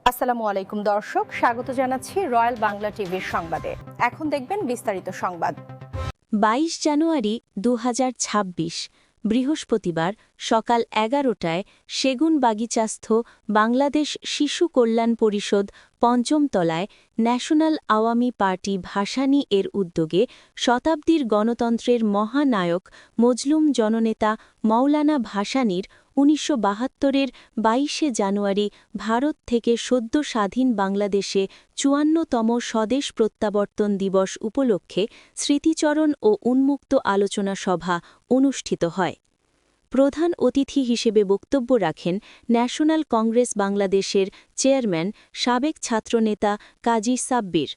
আসসালামু আলাইকুম দর্শক, স্বাগত জানাচ্ছি রয়্যাল বাংলা টিভির সংবাদে। এখন দেখবেন বিস্তারিত সংবাদ। ২২ জানুয়ারি ২০২৬ বৃহস্পতিবার সকাল ১১টায় সেগুনবাগিচাস্থ বাংলাদেশ শিশু কল্যাণ পরিষদ পঞ্চম তলায় ন্যাশনাল আওয়ামী পার্টি ভাসানী এর উদ্যোগে শতাব্দীর গণতন্ত্রের মহানায়ক মজলুম জননেতা মওলানা ভাসানীর ১৯৭২-এর ২২শে জানুয়ারি ভারত থেকে সদ্য স্বাধীন বাংলাদেশে ৫৪তম স্বদেশ প্রত্যাবর্তন দিবস উপলক্ষে স্মৃতিচরণ ও উন্মুক্ত আলোচনা সভা অনুষ্ঠিত হয়। প্রধান অতিথি হিসেবে বক্তব্য রাখেন ন্যাশনাল কংগ্রেস বাংলাদেশের চেয়ারম্যান সাবেক ছাত্রনেতা কাজী সাব্বির,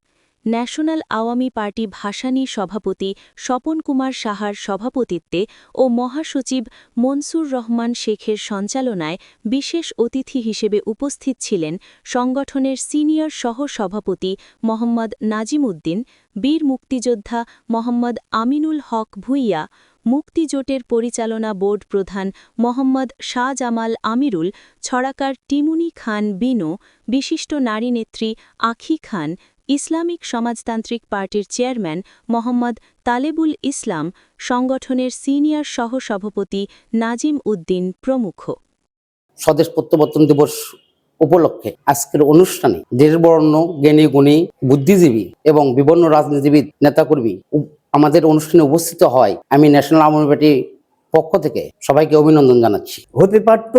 ন্যাশনাল আওয়ামী পার্টি ভাসানী সভাপতি স্বপন কুমার সাহার সভাপতিত্বে ও মহাসচিব মনসুর রহমান শেখের সঞ্চালনায় বিশেষ অতিথি হিসেবে উপস্থিত ছিলেন সংগঠনের সিনিয়র সহ-সভাপতি মোহাম্মদ নাজিম উদ্দিন, বীর মুক্তিযোদ্ধা মোহাম্মদ আমিনুল হক ভূঁইয়া, মুক্তিজোটের পরিচালনা বোর্ড প্রধান মোহাম্মদ শাহজামাল আমিরুল, ছড়াকার টিমুনি খান বিনো, বিশিষ্ট নারী নেত্রী আখি খান, ইসলামিক সমাজতান্ত্রিক পার্টির চেয়ারম্যান মোহাম্মদ তালেবুল ইসলাম, সংগঠনের সিনিয়র সহ-সভাপতি নাজিম উদ্দিন প্রমুখ। স্বদেশ প্রত্যাবর্তন দিবস উপলক্ষে আজকের অনুষ্ঠানে দেশবরেণ্য জ্ঞানী গুণী বুদ্ধিজীবী এবং বিভিন্ন রাজনীতিবিদ নেতাকর্মী আমাদের অনুষ্ঠানে উপস্থিত হয়। আমি ন্যাশনাল আওয়ামী পার্টির পক্ষ থেকে সবাইকে অভিনন্দন জানাচ্ছি। হতে পারত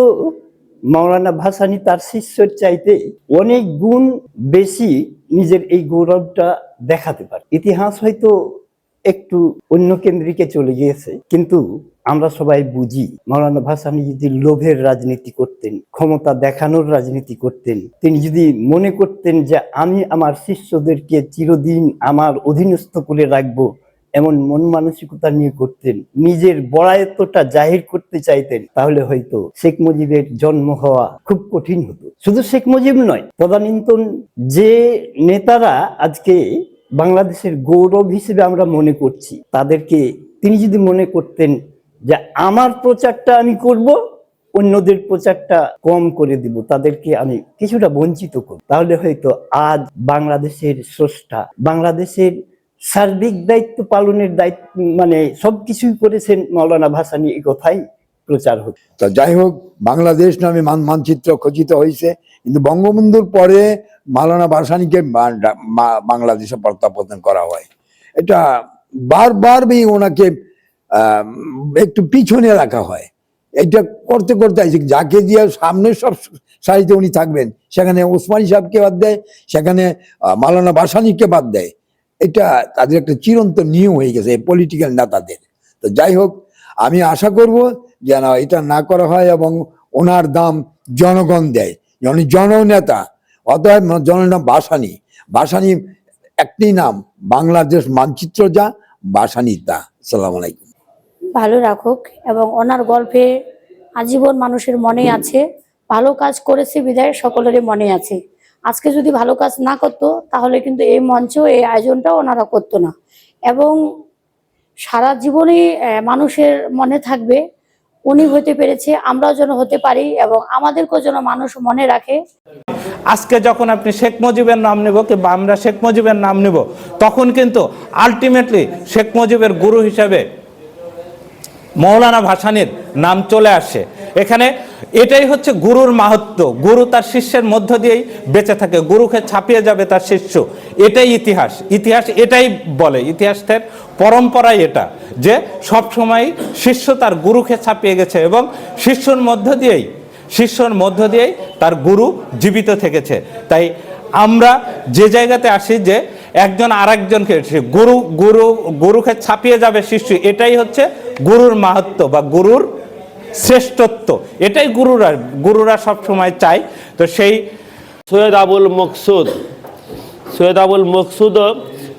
মওলানা ভাসানী তার শিষ্যের চাইতে অনেক গুণ বেশি নিজের এই গৌরবটা দেখাতে পারে। ইতিহাস হয়তো একটু অন্য কেন্দ্রিকে চলে গিয়েছে, কিন্তু আমরা সবাই বুঝি মওলানা ভাসানী যদি লোভের রাজনীতি করতেন, ক্ষমতা দেখানোর রাজনীতি করতেন, তিনি যদি মনে করতেন যে আমি আমার শিষ্যদেরকে চিরদিন আমার অধীনস্থ করে রাখবো, এমন মন মানসিকতা নিয়ে করতেন, নিজের বড়ায়ত্বটা জাহির করতে চাইতেন, তাহলে হয়তো শেখ মুজিবের জন্ম হওয়া খুব কঠিন হতো। শুধু শেখ মুজিব নয়, তদানীন্তন যে নেতারা আজকে বাংলাদেশের গৌরব হিসেবে আমরা মনে করছি, তাদেরকে তিনি যদি মনে করতেন যে আমার প্রচারটা আমি করব, অন্যদের প্রচারটা কম করে দিব, তাদেরকে আমি কিছুটা বঞ্চিত করব, তাহলে হয়তো আজ বাংলাদেশের স্রষ্টা, বাংলাদেশের সার্বিক দায়িত্ব পালনের দায়িত্ব মানে সবকিছুই করেছেন মওলানা ভাসানী, এই কথাই প্রচার হতো। তো যাই হোক, বাংলাদেশ নামে মানচিত্র খচিত হয়েছে, কিন্তু বঙ্গবন্ধুর পরে মওলানা ভাসানীকে বাংলাদেশে প্রত্যাবর্তন করা হয়। এটা বারবার ওনাকে একটু পিছনে রাখা হয়। এটা করতে করতে যাকে দিয়ে সামনে সব সারিতে উনি থাকবেন, সেখানে ওসমানী সাহেবকে বাদ দেয়, সেখানে মওলানা ভাসানীকে বাদ দেয়। এটা তাদের একটা চিরন্তন নিয়ম হয়ে গেছে পলিটিক্যাল নেতাদের। তো যাই হোক, আমি আশা করব যেন এটা না করা হয় এবং ওনার দাম জনগণ দেয়। উনি জননেতা, অতএব জননাম ভাসানী। ভাসানী একটি নাম, বাংলাদেশ মানচিত্র যা, ভাসানী তা। আসসালামু আলাইকুম। ভালো রাখুক এবং ওনার গল্পে আজীবন মানুষের মনে আছে। ভালো কাজ করেছে বিদায় সকলেরই মনে আছে। আজকে যদি ভালো কাজ না করতো, তাহলে কিন্তু এই মঞ্চ, এই আয়োজনটাও ওনারা করতো না, এবং সারা জীবনই মানুষের মনে থাকবে। উনি হতে পেরেছে, আমরাও যেন হতে পারি এবং আমাদেরকেও যেন মানুষ মনে রাখে। আজকে যখন আপনি শেখ মুজিবের নাম নেব কিংবা আমরা শেখ মুজিবের নাম নেব, তখন কিন্তু আলটিমেটলি শেখ মুজিবের গুরু হিসাবে মওলানা ভাসানীর নাম চলে আসে এখানে। এটাই হচ্ছে গুরুর মাহাত্ম্য। গুরু তার শিষ্যের মধ্য দিয়েই বেঁচে থাকে, গুরুকে ছাপিয়ে যাবে তার শিষ্য। এটাই ইতিহাস। ইতিহাস এটাই বলে, ইতিহাসের পরম্পরাই এটা, যে সবসময় শিষ্য তার গুরুকে ছাপিয়ে গেছে এবং শিষ্যর মধ্য দিয়েই তার গুরু জীবিত থেকেছে। তাই আমরা যে জায়গাতে আসি যে একজন আরেকজনকে গুরুকে ছাপিয়ে যাবে শিষ্য, এটাই হচ্ছে গুরুর মাহাত্ম্য বা গুরুর শ্রেষ্ঠত্ব। এটাই গুরুরা সবসময় চায়। তো সেই সৈয়দ আবুল মকসুদ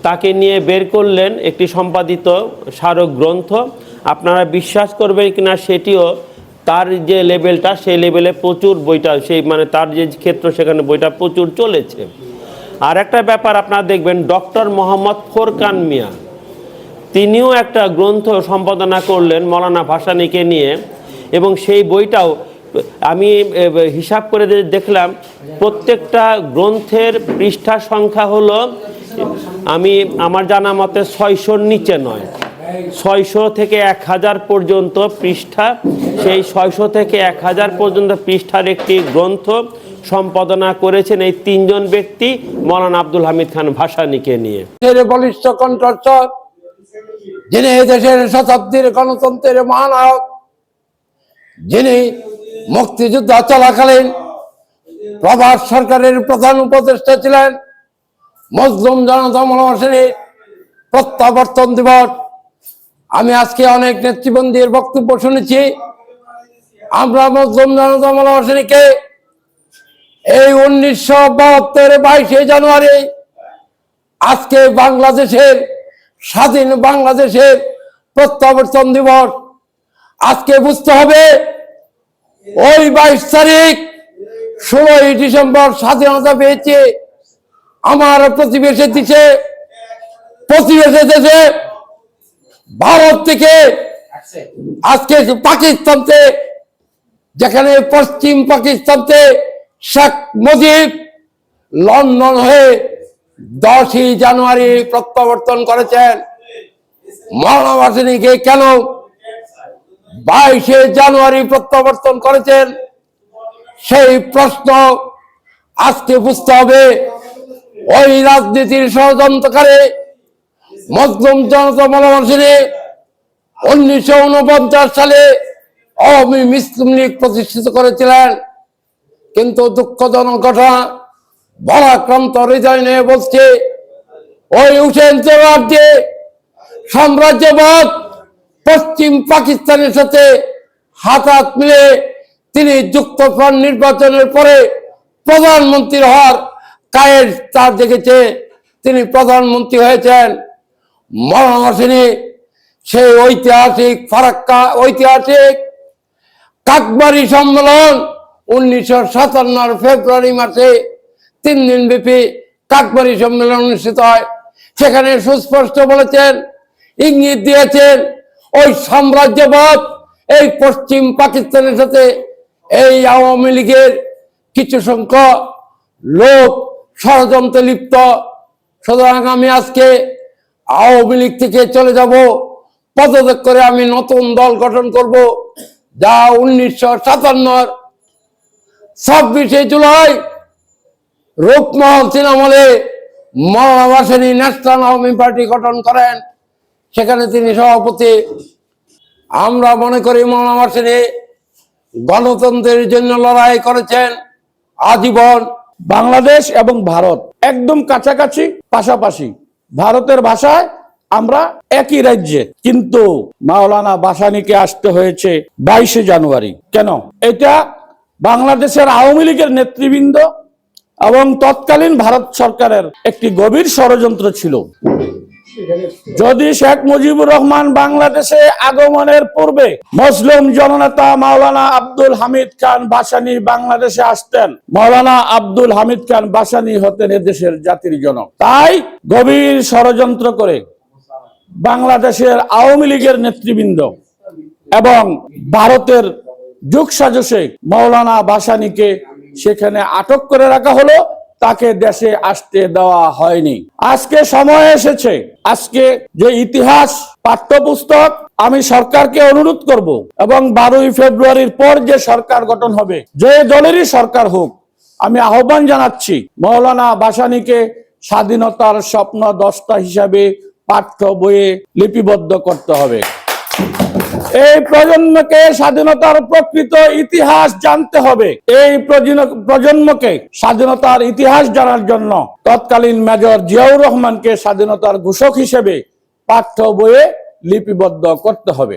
তাকে নিয়ে বের করলেন একটি সম্পাদিত স্মারক গ্রন্থ। আপনারা বিশ্বাস করবেন কিনা, সেটিও তার যে লেভেলটা, সেই লেভেলে প্রচুর বইটা, সেই মানে তার যে ক্ষেত্র, সেখানে বইটা প্রচুর চলেছে। আর একটা ব্যাপার আপনারা দেখবেন, ডক্টর মোহাম্মদ ফোরকান মিয়া, তিনিও একটা গ্রন্থ সম্পাদনা করলেন মওলানা ভাসানীকে নিয়ে, এবং সেই বইটাও আমি হিসাব করে দেখলাম প্রত্যেকটা গ্রন্থের পৃষ্ঠা সংখ্যা হলো, আমার জানা মতে 600-র নিচে নয়, 600 থেকে 1000 পর্যন্ত পৃষ্ঠা। সেই 600 থেকে 1000 পর্যন্ত পৃষ্ঠার একটি গ্রন্থ সম্পাদনা করেছেন এই 3 জন ব্যক্তি, মৌলানা আব্দুল হামিদ খান ভাসানীকে নিয়ে। বলিষ্ঠ কণ্ঠস্বর, যিনি দেশের শতাব্দীর গণতন্ত্রের মহানায়ক, যিনি মুক্তিযুদ্ধ চলাকালীন প্রভাস সরকারের প্রধান উপদেষ্টা ছিলেন, মজলুম জনতা মৌলানা ভাসানীর প্রত্যাবর্তন দিবস। আমি আজকে অনেক নেতৃবৃন্দের বক্তব্য শুনেছি। আমরা মজলুম জনতা মৌলানা ভাসানীকে এই 1972 22শে জানুয়ারি আজকে বাংলাদেশের স্বাধীন বাংলাদেশের প্রত্যাবর্তন দিবস। আজকে বুঝতে হবে ওই 22 তারিখ 16ই ডিসেম্বর স্বাধীনতা পেয়েছে আমার প্রতিবেশী দেশে ভারত থেকে। আজকে পাকিস্তানতে, যেখানে পশ্চিম পাকিস্তানতে শেখ মুজিব লন্ডন হয়ে 10ই জানুয়ারি প্রত্যাবর্তন করেছেন, মৌলানা ভাসানীকে কেন 22শে জানুয়ারি প্রত্যাবর্তন করেছেন সেই প্রশ্ন আজকে বুঝতে হবে। ওই রাজনীতির ষড়যন্ত্রকারী মজলুম জনতা মৌলানা ভাসানী 1949 সালে আওয়ামী মুসলিম লীগ প্রতিষ্ঠিত করেছিলেন। কিন্তু দুঃখজনক ঘটনা, ভারাক্রান্ত হৃদয় নিয়ে বলছে, ওই হুসেন সোহরাওয়ার্দী সাম্রাজ্যবাদ পশ্চিম পাকিস্তানের সাথে হাত মিলে তিনি যুক্তফ্রন্ট নির্বাচনের পরে প্রধানমন্ত্রী হওয়ার কায়ের তার দেখেছে, তিনি প্রধানমন্ত্রী হয়েছেন। মৌলানা ভাসানী সেই ঐতিহাসিক কাকবাড়ি সম্মেলন 1957 ফেব্রুয়ারি মাসে 3 দিন ব্যাপী কাকবাড়ি সম্মেলন অনুষ্ঠিত হয়। সেখানে সুস্পষ্ট বলেছেন, ইঙ্গিত দিয়েছেন, ওই সাম্রাজ্যবাদ এই পশ্চিম পাকিস্তানের সাথে এই আওয়ামী লীগের কিছু সংখ্যক লোক ষড়যন্ত্রে লিপ্ত। সুতরাং আমি আজকে আওয়ামী লীগ থেকে চলে যাব, পদত্যাগ করে আমি নতুন দল গঠন করব, যা 1957 26শে জুলাই রূপমহল তৃণমূলে মৌলানা ভাসানী ন্যাশনাল আওয়ামী পার্টি গঠন করেন, সেখানে তিনি সভাপতি। আমরা মনে করি মৌলানা ভাসানী গণতন্ত্রের জন্য লড়াই করেছেন আজীবন। বাংলাদেশ এবং ভারত একদম কাছাকাছি, পাশাপাশি। ভারতের ভাষায় আমরা একই রাজ্যে, কিন্তু মাওলানা ভাসানীকে আসতে হয়েছে 22শে জানুয়ারি। কেন? এটা বাংলাদেশের আওয়ামী লীগের নেতৃবৃন্দ এবং তৎকালীন ভারত সরকারের একটি গভীর ষড়যন্ত্র ছিল। যদি শেখ মুজিবুর রহমান বাংলাদেশে আগমনের পূর্বে মুসলিম জননেতা মাওলানা আব্দুল হামিদ খান ভাসানী বাংলাদেশে আসতেন, মাওলানা আব্দুল হামিদ খান ভাসানী হতেন এদেশের জাতির জনক। তাই গভীর ষড়যন্ত্র করে বাংলাদেশের আওয়ামী লীগের নেতৃবৃন্দ এবং ভারতের যোগসাজশে মাওলানা ভাসানীকে সেখানে আটক করে রাখা হলো, তাকে দেশে আসতে দেওয়া হয়নি। আজকে সময় এসেছে, আজকে যে ইতিহাস পাঠ্যপুস্তক, আমি সরকারকে অনুরোধ করব এবং 12ই ফেব্রুয়ারির পর যে সরকার গঠন হবে, যে দলেরই সরকার হোক, আমি আহ্বান জানাচ্ছি মাওলানা ভাসানীকে স্বাধীনতার স্বপ্ন দ্রষ্টা হিসাবে পাঠ্য বইয়ে লিপিবদ্ধ করতে হবে। এই প্রজন্মকে স্বাধীনতার প্রকৃত ইতিহাস জানতে হবে। এই প্রজন্মকে স্বাধীনতার ইতিহাস জানার জন্য তৎকালীন মেজর জিয়াউর রহমানকে স্বাধীনতার ঘোষক হিসেবে পাঠ্য বইয়ে লিপিবদ্ধ করতে হবে।